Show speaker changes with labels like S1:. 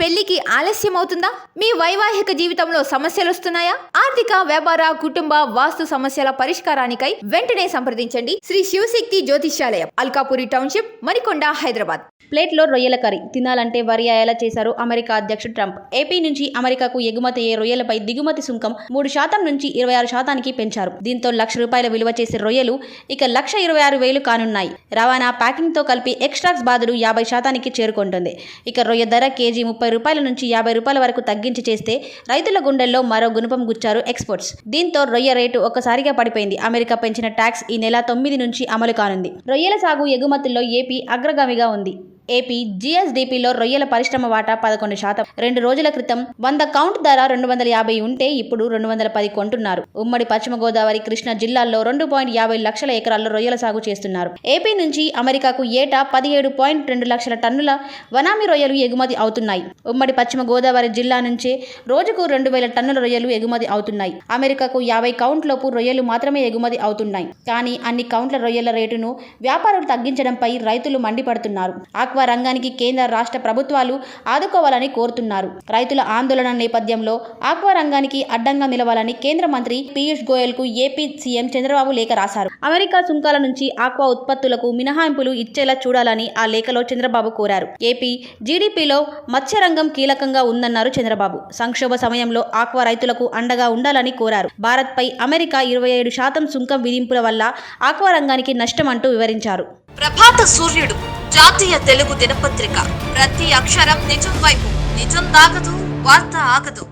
S1: పెళ్లికి ఆలస్యం అవుతుందా? మీ వైవాహిక జీవితంలో సమస్యలు వస్తున్నాయా? ఆర్థిక, వ్యాపార, కుటుంబ, వాస్తు సమస్యల పరిష్కారానికై వెంటనే సంప్రదించండి శ్రీ శివశక్తి జ్యోతిష్యాలయం, అల్కాపురి టౌన్షిప్, మణికొండ, హైదరాబాద్.
S2: ప్లేట్లో రొయ్యల కర్రీ తినాలంటే వరి అయ్యేలా చేశారు అమెరికా అధ్యక్షుడు ట్రంప్. ఏపీ నుంచి అమెరికాకు ఎగుమతి అయ్యే రొయ్యలపై దిగుమతి సుంకం 3% నుంచి 26% పెంచారు. దీంతో ₹1,00,000 విలువ చేసే రొయ్యలు ఇక ₹1,26,000 కానున్నాయి. రవాణా, ప్యాకింగ్ తో కలిపి ఎక్స్ట్రాక్స్ బాధలు 50%కి చేరుకుంటుంది. ఇక రొయ్య ధర కేజీ ₹30 నుంచి ₹50 వరకు తగ్గించి చేస్తే రైతుల గుండెల్లో మరో గుణపం గుచ్చారు ఎక్స్పర్ట్స్. దీంతో రొయ్య రేటు ఒక్కసారిగా పడిపోయింది. అమెరికా పెంచిన ట్యాక్స్ ఈ నెల 9 నుంచి అమలు కానుంది. రొయ్యల సాగు ఎగుమతుల్లో ఏపీ అగ్రగామిగా ఉంది. ఏపీ జీఎస్డీపీలో రొయ్యల పరిశ్రమ వాటా 11%. 2 రోజుల క్రితం 100 కౌంట్ ధర 250 ఉంటే ఇప్పుడు 210 కొంటున్నారు. ఉమ్మడి పశ్చిమ గోదావరి, కృష్ణా జిల్లాల్లో 2.50 లక్షల ఎకరాల్లో రొయ్యల సాగు చేస్తున్నారు. ఏపీ నుంచి అమెరికాకు ఏటా 17.2 లక్షల టన్నుల వనామి రొయ్యలు ఎగుమతి అవుతున్నాయి. ఉమ్మడి పశ్చిమ గోదావరి జిల్లా నుంచే రోజుకు 2,000 టన్నుల రొయ్యలు ఎగుమతి అవుతున్నాయి. అమెరికాకు 50 కౌంట్లోపు రొయ్యలు మాత్రమే ఎగుమతి అవుతున్నాయి. కానీ అన్ని కౌంట్ల రొయ్యల రేటును వ్యాపారులు తగ్గించడంపై రైతులు మండిపడుతున్నారు. ఆక్వా రంగానికి కేంద్ర, రాష్ట్ర ప్రభుత్వాలు ఆదుకోవాలని కోరుతున్నారు. రైతుల ఆందోళన నేపథ్యంలో ఆక్వా రంగానికి అడ్డంగా నిలవాలని కేంద్ర మంత్రి పీయూష్ గోయల్ కు ఏపీ సీఎం చంద్రబాబు లేఖ రాశారు. అమెరికా సుంకాల నుంచి ఆక్వా ఉత్పత్తులకు మినహాయింపులు ఇచ్చేలా చూడాలని ఆ లేఖలో చంద్రబాబు కోరారు. ఏపీ జీడీపీలో మత్స్య రంగం కీలకంగా ఉందన్నారు చంద్రబాబు. సంక్షోభ సమయంలో ఆక్వా రైతులకు అండగా ఉండాలని కోరారు. భారత్పై అమెరికా 27% సుంకం విధింపుల వల్ల ఆక్వా రంగానికి నష్టం అంటూ వివరించారు.
S3: ప్రభాత సూర్యుడు జాతీయ తెలుగు దినపత్రిక. ప్రతి అక్షరం నిజం వైపు. నిజం దాగదు, వార్త ఆగదు.